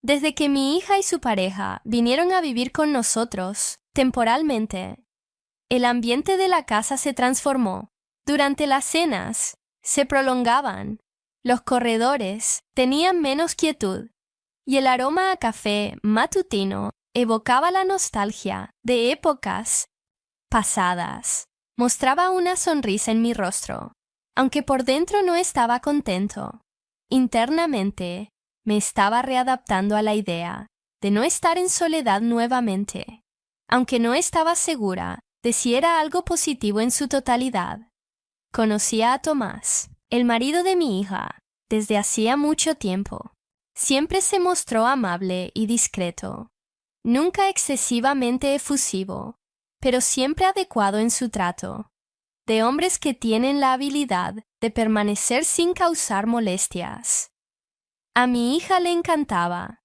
Desde que mi hija y su pareja vinieron a vivir con nosotros, temporalmente, el ambiente de la casa se transformó. Durante las cenas, se prolongaban. Los corredores tenían menos quietud, y el aroma a café matutino evocaba la nostalgia de épocas pasadas. Mostraba una sonrisa en mi rostro, aunque por dentro no estaba contento. Internamente, me estaba readaptando a la idea de no estar en soledad nuevamente, aunque no estaba segura de si era algo positivo en su totalidad. Conocía a Tomás, el marido de mi hija, desde hacía mucho tiempo. Siempre se mostró amable y discreto, nunca excesivamente efusivo, pero siempre adecuado en su trato, de hombres que tienen la habilidad de permanecer sin causar molestias. A mi hija le encantaba.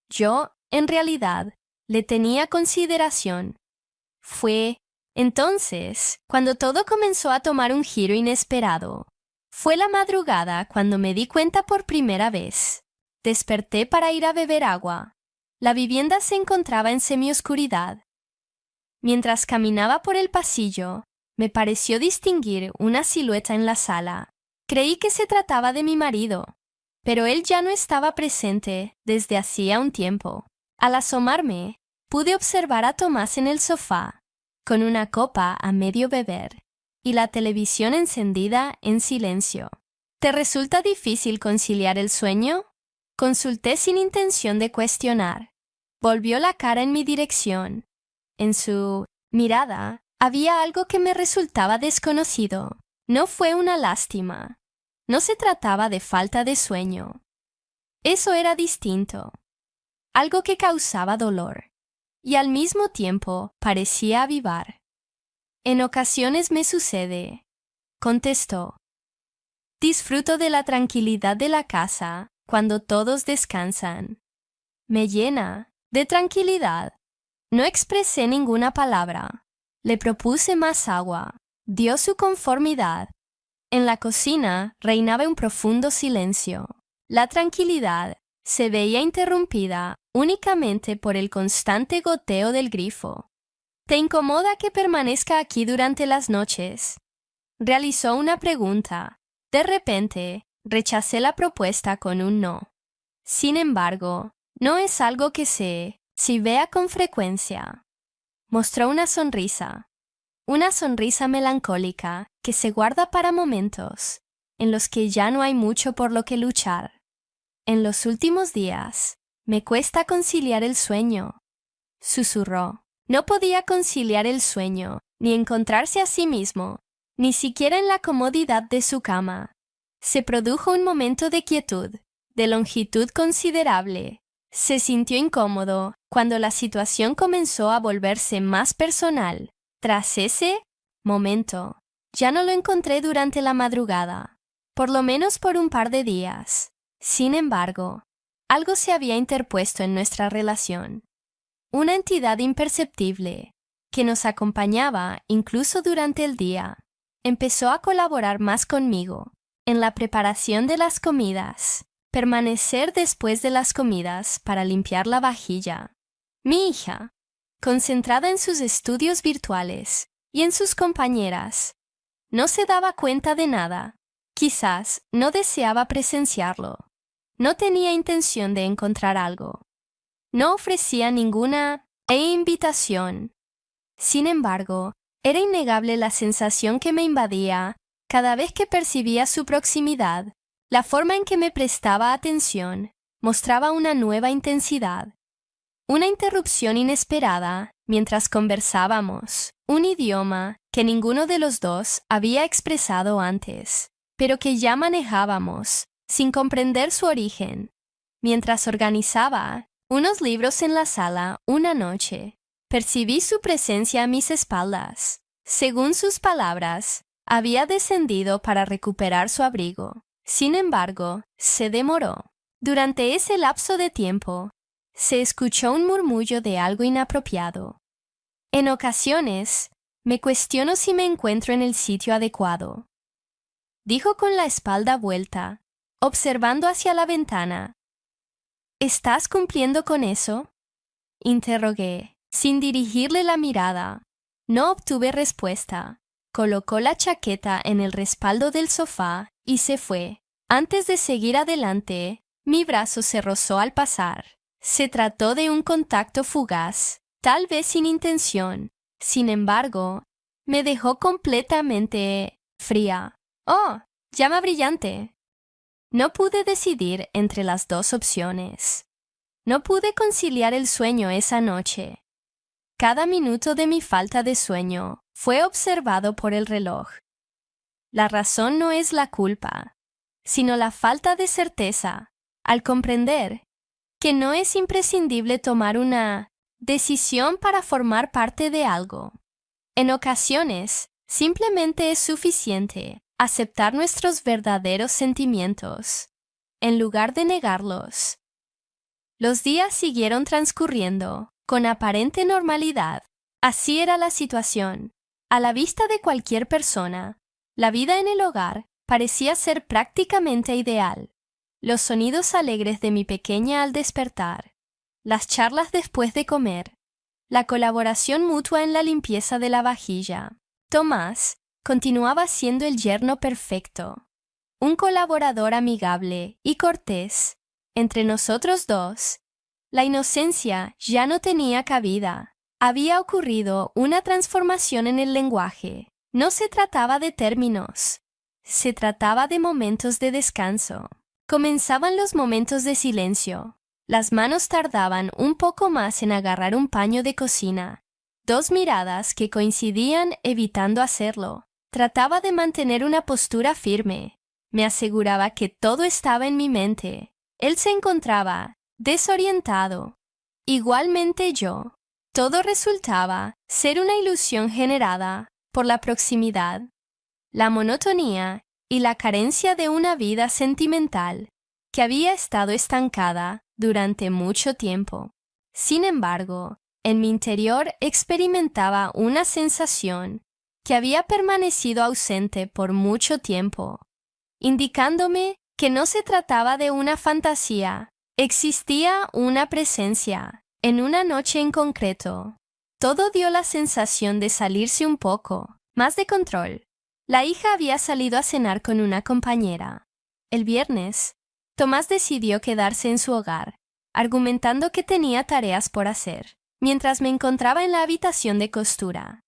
Yo, en realidad, le tenía consideración. Fue, entonces, cuando todo comenzó a tomar un giro inesperado. Fue la madrugada cuando me di cuenta por primera vez. Desperté para ir a beber agua. La vivienda se encontraba en semioscuridad. Mientras caminaba por el pasillo, me pareció distinguir una silueta en la sala. Creí que se trataba de mi marido, pero él ya no estaba presente desde hacía un tiempo. Al asomarme, pude observar a Tomás en el sofá, con una copa a medio beber, y la televisión encendida en silencio. ¿Te resulta difícil conciliar el sueño? Consulté sin intención de cuestionar. Volvió la cara en mi dirección. En su mirada había algo que me resultaba desconocido. No fue una lástima. No se trataba de falta de sueño. Eso era distinto. Algo que causaba dolor. Y al mismo tiempo parecía avivar. En ocasiones me sucede, contestó. Disfruto de la tranquilidad de la casa cuando todos descansan. Me llena de tranquilidad. No expresé ninguna palabra. Le propuse más agua. Dio su conformidad. En la cocina reinaba un profundo silencio. La tranquilidad se veía interrumpida únicamente por el constante goteo del grifo. ¿Te incomoda que permanezca aquí durante las noches? Realizó una pregunta. De repente, rechacé la propuesta con un no. Sin embargo, no es algo que si vea con frecuencia. Mostró una sonrisa melancólica que se guarda para momentos en los que ya no hay mucho por lo que luchar. En los últimos días, me cuesta conciliar el sueño, susurró. No podía conciliar el sueño, ni encontrarse a sí mismo, ni siquiera en la comodidad de su cama. Se produjo un momento de quietud, de longitud considerable. Se sintió incómodo cuando la situación comenzó a volverse más personal. Tras ese momento, ya no lo encontré durante la madrugada, por lo menos por un par de días. Sin embargo, algo se había interpuesto en nuestra relación. Una entidad imperceptible, que nos acompañaba incluso durante el día, empezó a colaborar más conmigo en la preparación de las comidas. Permanecer después de las comidas para limpiar la vajilla. Mi hija, concentrada en sus estudios virtuales y en sus compañeras, no se daba cuenta de nada. Quizás no deseaba presenciarlo. No tenía intención de encontrar algo. No ofrecía ninguna invitación. Sin embargo, era innegable la sensación que me invadía cada vez que percibía su proximidad. La forma en que me prestaba atención mostraba una nueva intensidad. Una interrupción inesperada mientras conversábamos, un idioma que ninguno de los dos había expresado antes, pero que ya manejábamos, sin comprender su origen. Mientras organizaba unos libros en la sala una noche, percibí su presencia a mis espaldas. Según sus palabras, había descendido para recuperar su abrigo. Sin embargo, se demoró. Durante ese lapso de tiempo, se escuchó un murmullo de algo inapropiado. En ocasiones, me cuestiono si me encuentro en el sitio adecuado, dijo con la espalda vuelta, observando hacia la ventana. ¿Estás cumpliendo con eso? Interrogué, sin dirigirle la mirada. No obtuve respuesta. Colocó la chaqueta en el respaldo del sofá y se fue. Antes de seguir adelante, mi brazo se rozó al pasar. Se trató de un contacto fugaz, tal vez sin intención. Sin embargo, me dejó completamente fría. ¡Oh! Llama brillante. No pude decidir entre las dos opciones. No pude conciliar el sueño esa noche. Cada minuto de mi falta de sueño fue observado por el reloj. La razón no es la culpa, sino la falta de certeza, al comprender que no es imprescindible tomar una decisión para formar parte de algo. En ocasiones, simplemente es suficiente aceptar nuestros verdaderos sentimientos, en lugar de negarlos. Los días siguieron transcurriendo, con aparente normalidad. Así era la situación. A la vista de cualquier persona, la vida en el hogar parecía ser prácticamente ideal. Los sonidos alegres de mi pequeña al despertar, las charlas después de comer, la colaboración mutua en la limpieza de la vajilla. Tomás continuaba siendo el yerno perfecto, un colaborador amigable y cortés. Entre nosotros dos, la inocencia ya no tenía cabida. Había ocurrido una transformación en el lenguaje. No se trataba de términos, se trataba de momentos de descanso. Comenzaban los momentos de silencio. Las manos tardaban un poco más en agarrar un paño de cocina. Dos miradas que coincidían evitando hacerlo. Trataba de mantener una postura firme. Me aseguraba que todo estaba en mi mente. Él se encontraba desorientado. Igualmente yo. Todo resultaba ser una ilusión generada por la proximidad, la monotonía y la carencia de una vida sentimental que había estado estancada durante mucho tiempo. Sin embargo, en mi interior experimentaba una sensación que había permanecido ausente por mucho tiempo, indicándome que no se trataba de una fantasía. Existía una presencia, en una noche en concreto. Todo dio la sensación de salirse un poco, más de control. La hija había salido a cenar con una compañera. El viernes, Tomás decidió quedarse en su hogar, argumentando que tenía tareas por hacer, mientras me encontraba en la habitación de costura,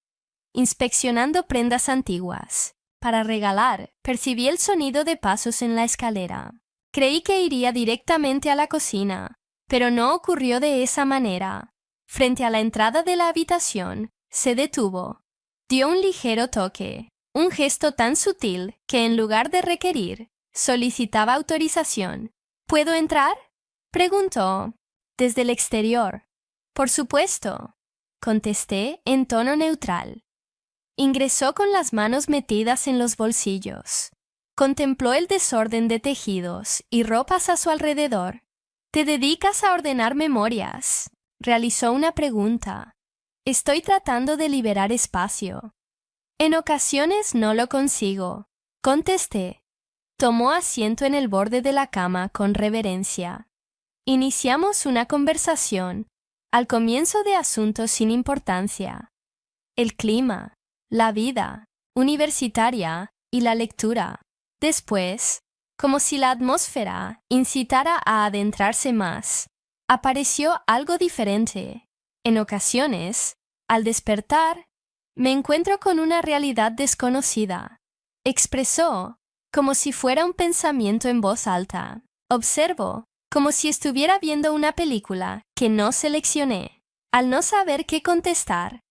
inspeccionando prendas antiguas. Para regalar, percibí el sonido de pasos en la escalera. Creí que iría directamente a la cocina, pero no ocurrió de esa manera. Frente a la entrada de la habitación, se detuvo. Dio un ligero toque, un gesto tan sutil que en lugar de requerir, solicitaba autorización. ¿Puedo entrar?, preguntó, desde el exterior. Por supuesto, contesté en tono neutral. Ingresó con las manos metidas en los bolsillos. Contempló el desorden de tejidos y ropas a su alrededor. ¿Te dedicas a ordenar memorias?, realizó una pregunta. Estoy tratando de liberar espacio. En ocasiones no lo consigo, contesté. Tomó asiento en el borde de la cama con reverencia. Iniciamos una conversación, al comienzo de asuntos sin importancia. El clima, la vida universitaria y la lectura. Después, como si la atmósfera incitara a adentrarse más, apareció algo diferente. En ocasiones, al despertar, me encuentro con una realidad desconocida. Expresó, como si fuera un pensamiento en voz alta. Observo, como si estuviera viendo una película que no seleccioné. Al no saber qué contestar,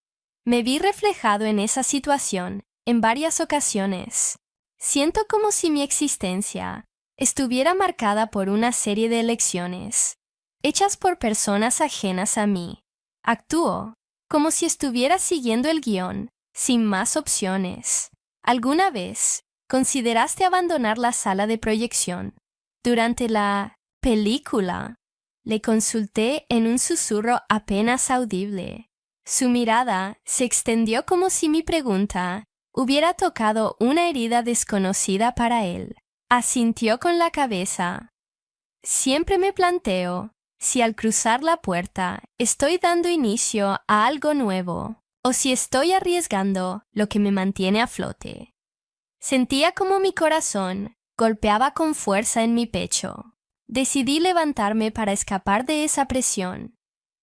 me vi reflejado en esa situación en varias ocasiones. Siento como si mi existencia estuviera marcada por una serie de elecciones, hechas por personas ajenas a mí. Actúo como si estuviera siguiendo el guión, sin más opciones. ¿Alguna vez consideraste abandonar la sala de proyección? Durante la película, le consulté en un susurro apenas audible. Su mirada se extendió como si mi pregunta hubiera tocado una herida desconocida para él. Asintió con la cabeza. Siempre me planteo si al cruzar la puerta estoy dando inicio a algo nuevo o si estoy arriesgando lo que me mantiene a flote. Sentía como mi corazón golpeaba con fuerza en mi pecho. Decidí levantarme para escapar de esa presión.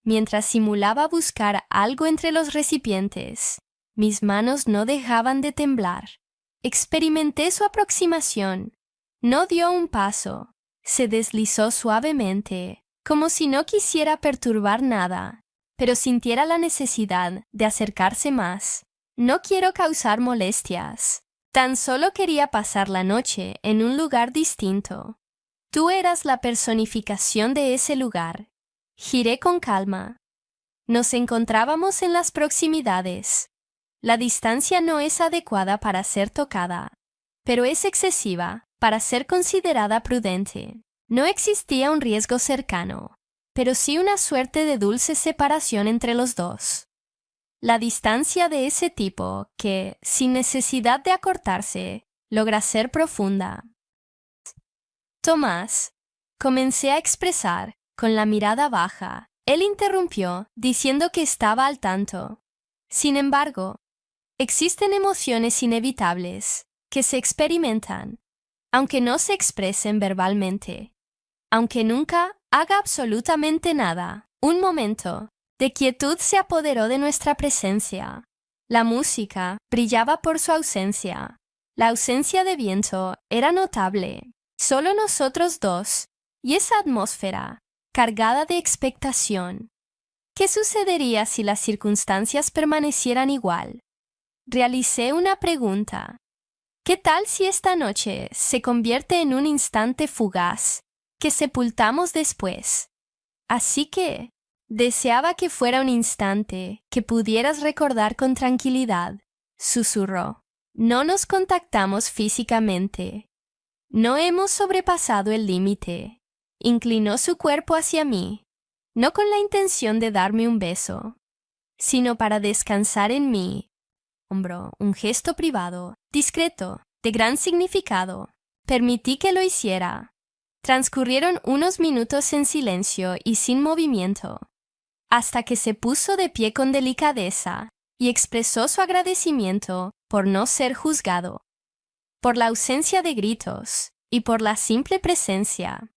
Mientras simulaba buscar algo entre los recipientes, mis manos no dejaban de temblar. Experimenté su aproximación. No dio un paso. Se deslizó suavemente, como si no quisiera perturbar nada, pero sintiera la necesidad de acercarse más. No quiero causar molestias. Tan solo quería pasar la noche en un lugar distinto. Tú eras la personificación de ese lugar. Giré con calma. Nos encontrábamos en las proximidades. La distancia no es adecuada para ser tocada, pero es excesiva para ser considerada prudente. No existía un riesgo cercano, pero sí una suerte de dulce separación entre los dos. La distancia de ese tipo que, sin necesidad de acortarse, logra ser profunda. Tomás, comencé a expresar, con la mirada baja. Él interrumpió, diciendo que estaba al tanto. Sin embargo, existen emociones inevitables, que se experimentan, aunque no se expresen verbalmente. Aunque nunca haga absolutamente nada, un momento de quietud se apoderó de nuestra presencia. La música brillaba por su ausencia. La ausencia de viento era notable. Solo nosotros dos, y esa atmósfera, cargada de expectación. ¿Qué sucedería si las circunstancias permanecieran igual? Realicé una pregunta. ¿Qué tal si esta noche se convierte en un instante fugaz que sepultamos después? Así que deseaba que fuera un instante que pudieras recordar con tranquilidad, susurró. No nos contactamos físicamente. No hemos sobrepasado el límite. Inclinó su cuerpo hacia mí, no con la intención de darme un beso, sino para descansar en mí. Hombro, un gesto privado, discreto, de gran significado. Permití que lo hiciera. Transcurrieron unos minutos en silencio y sin movimiento, hasta que se puso de pie con delicadeza y expresó su agradecimiento por no ser juzgado, por la ausencia de gritos y por la simple presencia.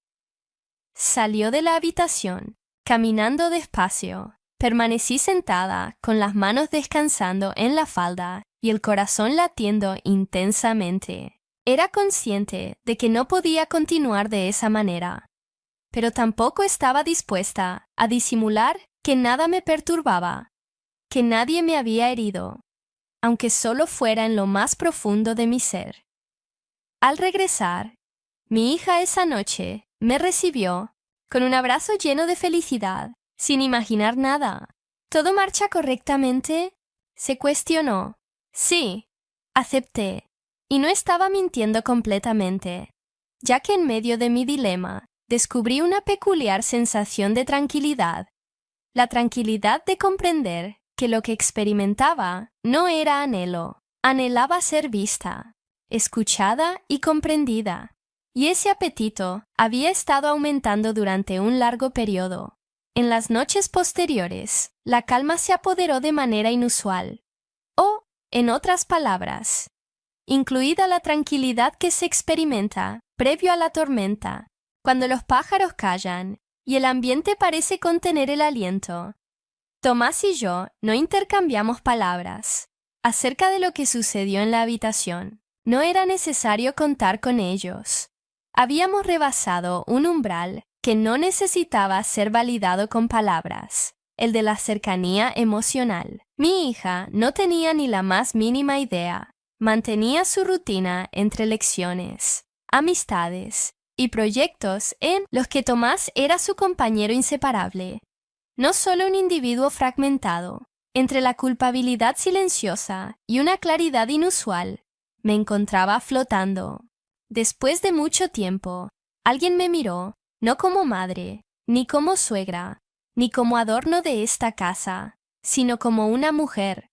Salió de la habitación, caminando despacio. Permanecí sentada, con las manos descansando en la falda y el corazón latiendo intensamente. Era consciente de que no podía continuar de esa manera, pero tampoco estaba dispuesta a disimular que nada me perturbaba, que nadie me había herido, aunque solo fuera en lo más profundo de mi ser. Al regresar, mi hija esa noche me recibió con un abrazo lleno de felicidad, sin imaginar nada. ¿Todo marcha correctamente?, se cuestionó. Sí, acepté. Y no estaba mintiendo completamente, ya que en medio de mi dilema descubrí una peculiar sensación de tranquilidad. La tranquilidad de comprender que lo que experimentaba no era anhelo, anhelaba ser vista, escuchada y comprendida. Y ese apetito había estado aumentando durante un largo periodo. En las noches posteriores, la calma se apoderó de manera inusual. O, en otras palabras, incluida la tranquilidad que se experimenta previo a la tormenta, cuando los pájaros callan y el ambiente parece contener el aliento. Tomás y yo no intercambiamos palabras acerca de lo que sucedió en la habitación. No era necesario contar con ellos. Habíamos rebasado un umbral que no necesitaba ser validado con palabras, el de la cercanía emocional. Mi hija no tenía ni la más mínima idea. Mantenía su rutina entre lecciones, amistades y proyectos en los que Tomás era su compañero inseparable. No solo un individuo fragmentado, entre la culpabilidad silenciosa y una claridad inusual, me encontraba flotando. Después de mucho tiempo, alguien me miró, no como madre, ni como suegra, ni como adorno de esta casa, sino como una mujer.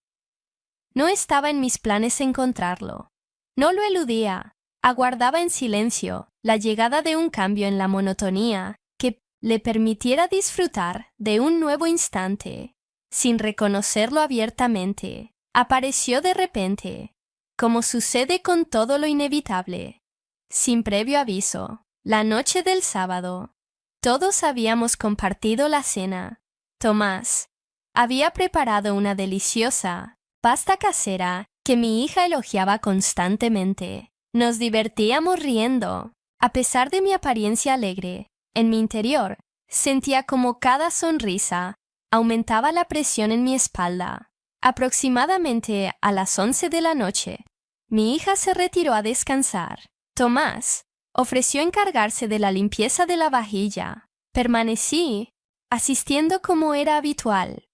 No estaba en mis planes encontrarlo. No lo eludía. Aguardaba en silencio la llegada de un cambio en la monotonía que le permitiera disfrutar de un nuevo instante, sin reconocerlo abiertamente, apareció de repente, como sucede con todo lo inevitable, sin previo aviso, la noche del sábado. Todos habíamos compartido la cena. Tomás había preparado una deliciosa pasta casera que mi hija elogiaba constantemente. Nos divertíamos riendo. A pesar de mi apariencia alegre, en mi interior sentía como cada sonrisa aumentaba la presión en mi espalda. Aproximadamente a las 11 de la noche, mi hija se retiró a descansar. Tomás ofreció encargarse de la limpieza de la vajilla. Permanecí asistiendo como era habitual.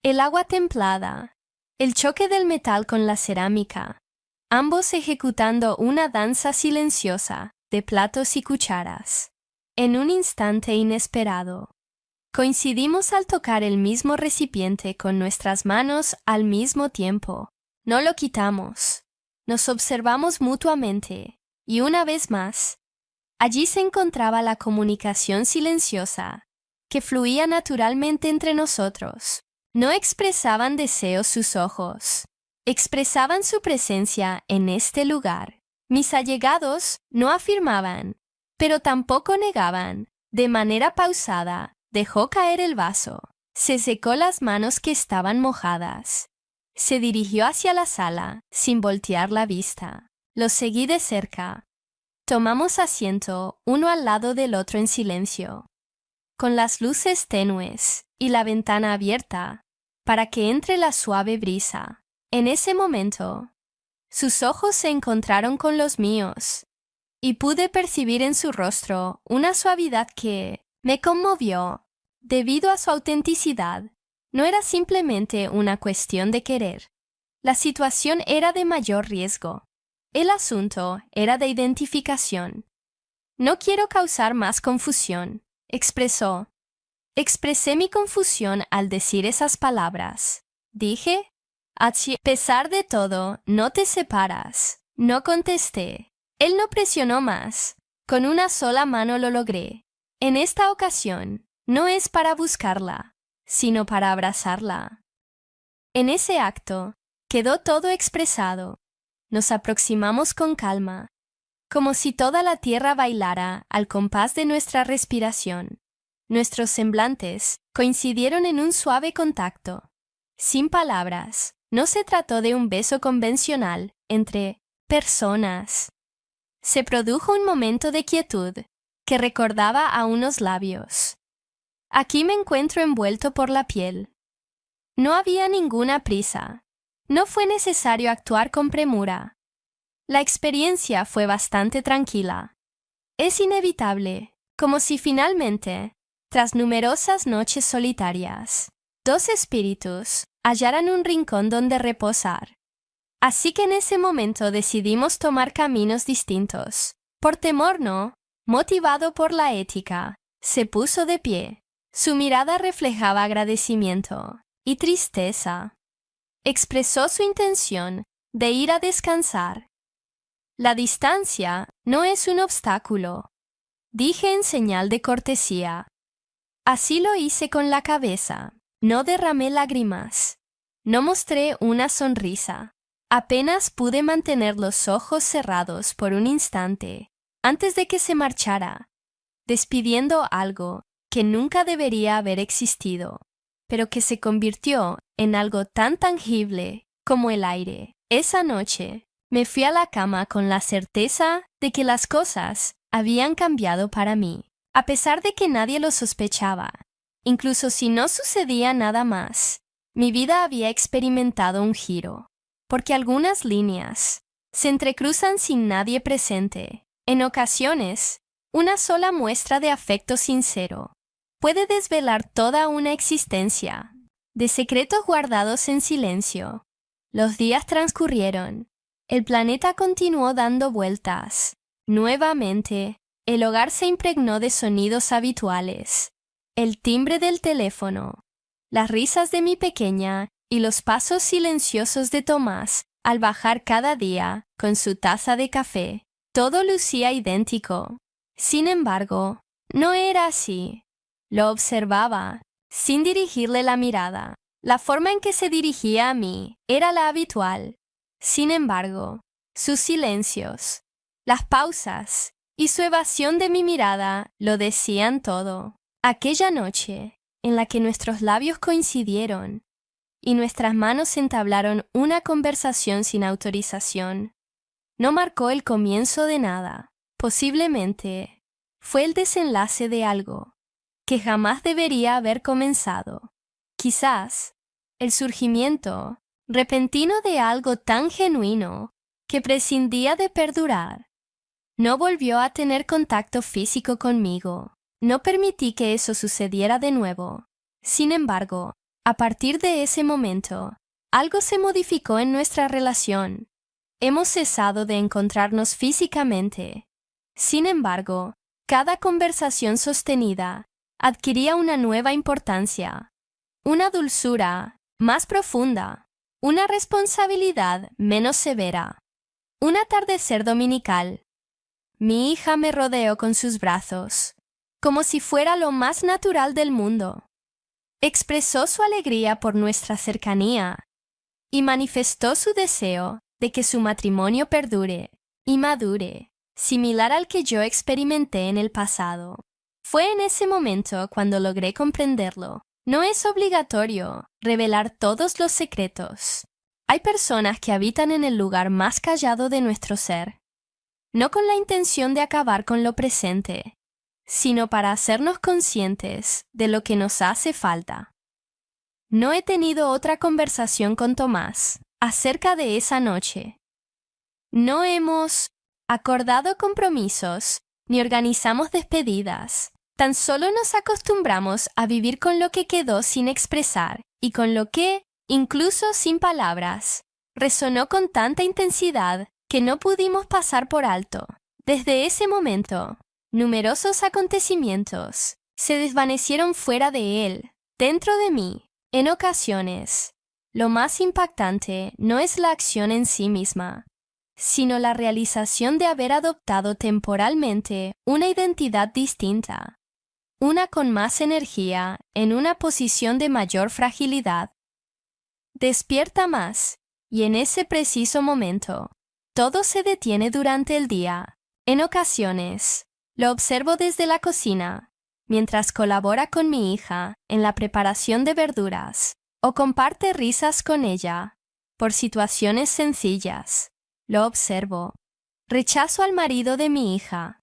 El agua templada, el choque del metal con la cerámica, ambos ejecutando una danza silenciosa de platos y cucharas. En un instante inesperado, coincidimos al tocar el mismo recipiente con nuestras manos al mismo tiempo. No lo quitamos. Nos observamos mutuamente, y una vez más, allí se encontraba la comunicación silenciosa, que fluía naturalmente entre nosotros. No expresaban deseos sus ojos, expresaban su presencia en este lugar. Mis allegados no afirmaban, pero tampoco negaban. De manera pausada, dejó caer el vaso. Se secó las manos que estaban mojadas. Se dirigió hacia la sala, sin voltear la vista. Lo seguí de cerca. Tomamos asiento, uno al lado del otro en silencio, con las luces tenues y la ventana abierta, para que entre la suave brisa. En ese momento, sus ojos se encontraron con los míos, y pude percibir en su rostro una suavidad que me conmovió. Debido a su autenticidad, no era simplemente una cuestión de querer. La situación era de mayor riesgo. El asunto era de identificación. No quiero causar más confusión, expresó. Expresé mi confusión al decir esas palabras. Dije, a pesar de todo, no te separas. No contesté. Él no presionó más. Con una sola mano lo logré. En esta ocasión, no es para buscarla, sino para abrazarla. En ese acto, quedó todo expresado. Nos aproximamos con calma, como si toda la tierra bailara al compás de nuestra respiración. Nuestros semblantes coincidieron en un suave contacto. Sin palabras, no se trató de un beso convencional entre personas. Se produjo un momento de quietud que recordaba a unos labios. Aquí me encuentro envuelto por la piel. No había ninguna prisa. No fue necesario actuar con premura. La experiencia fue bastante tranquila. Es inevitable, como si finalmente, tras numerosas noches solitarias, dos espíritus hallaran un rincón donde reposar. Así que en ese momento decidimos tomar caminos distintos. Por temor no, motivado por la ética, se puso de pie. Su mirada reflejaba agradecimiento y tristeza. Expresó su intención de ir a descansar. La distancia no es un obstáculo, dije en señal de cortesía. Así lo hice con la cabeza. No derramé lágrimas. No mostré una sonrisa. Apenas pude mantener los ojos cerrados por un instante antes de que se marchara, despidiendo algo que nunca debería haber existido, pero que se convirtió en algo tan tangible como el aire. Esa noche me fui a la cama con la certeza de que las cosas habían cambiado para mí, a pesar de que nadie lo sospechaba. Incluso si no sucedía nada más, mi vida había experimentado un giro, porque algunas líneas se entrecruzan sin nadie presente. En ocasiones, una sola muestra de afecto sincero puede desvelar toda una existencia de secretos guardados en silencio. Los días transcurrieron. El planeta continuó dando vueltas. Nuevamente, el hogar se impregnó de sonidos habituales. El timbre del teléfono, las risas de mi pequeña y los pasos silenciosos de Tomás al bajar cada día con su taza de café. Todo lucía idéntico. Sin embargo, no era así. Lo observaba, sin dirigirle la mirada. La forma en que se dirigía a mí era la habitual. Sin embargo, sus silencios, las pausas y su evasión de mi mirada lo decían todo. Aquella noche, en la que nuestros labios coincidieron y nuestras manos entablaron una conversación sin autorización, no marcó el comienzo de nada. Posiblemente fue el desenlace de algo que jamás debería haber comenzado. Quizás el surgimiento repentino de algo tan genuino que prescindía de perdurar. No volvió a tener contacto físico conmigo. No permití que eso sucediera de nuevo. Sin embargo, a partir de ese momento, algo se modificó en nuestra relación. Hemos cesado de encontrarnos físicamente. Sin embargo, cada conversación sostenida adquiría una nueva importancia, una dulzura más profunda, una responsabilidad menos severa. Un atardecer dominical. Mi hija me rodeó con sus brazos, como si fuera lo más natural del mundo. Expresó su alegría por nuestra cercanía y manifestó su deseo de que su matrimonio perdure y madure, similar al que yo experimenté en el pasado. Fue en ese momento cuando logré comprenderlo. No es obligatorio revelar todos los secretos. Hay personas que habitan en el lugar más callado de nuestro ser, no con la intención de acabar con lo presente, sino para hacernos conscientes de lo que nos hace falta. No he tenido otra conversación con Tomás acerca de esa noche. No hemos acordado compromisos ni organizamos despedidas. Tan solo nos acostumbramos a vivir con lo que quedó sin expresar y con lo que, incluso sin palabras, resonó con tanta intensidad que no pudimos pasar por alto. Desde ese momento, numerosos acontecimientos se desvanecieron fuera de él, dentro de mí. En ocasiones, lo más impactante no es la acción en sí misma, sino la realización de haber adoptado temporalmente una identidad distinta, una con más energía, en una posición de mayor fragilidad. Despierta más, y en ese preciso momento, todo se detiene durante el día. En ocasiones, lo observo desde la cocina, mientras colabora con mi hija en la preparación de verduras, o comparte risas con ella, por situaciones sencillas. Lo observo. Rechazo al marido de mi hija.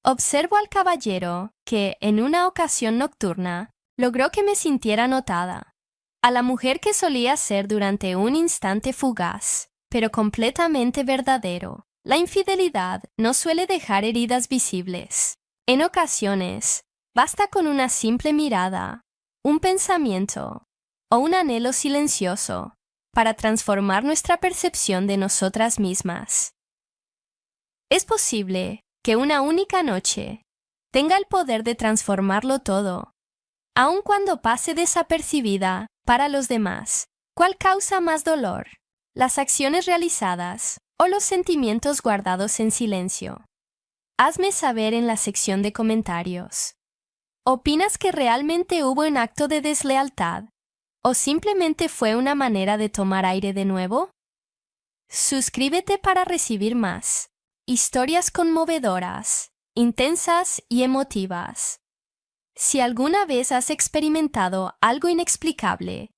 Observo al caballero que, en una ocasión nocturna, logró que me sintiera notada. A la mujer que solía ser durante un instante fugaz, pero completamente verdadero. La infidelidad no suele dejar heridas visibles. En ocasiones, basta con una simple mirada, un pensamiento o un anhelo silencioso para transformar nuestra percepción de nosotras mismas. Es posible que una única noche tenga el poder de transformarlo todo, aun cuando pase desapercibida para los demás. ¿Cuál causa más dolor? ¿Las acciones realizadas o los sentimientos guardados en silencio? Hazme saber en la sección de comentarios. ¿Opinas que realmente hubo un acto de deslealtad o simplemente fue una manera de tomar aire de nuevo? Suscríbete para recibir más historias conmovedoras, intensas y emotivas. Si alguna vez has experimentado algo inexplicable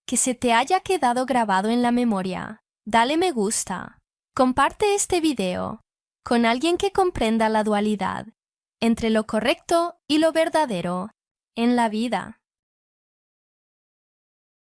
que se te haya quedado grabado en la memoria, dale me gusta. Comparte este video con alguien que comprenda la dualidad entre lo correcto y lo verdadero en la vida.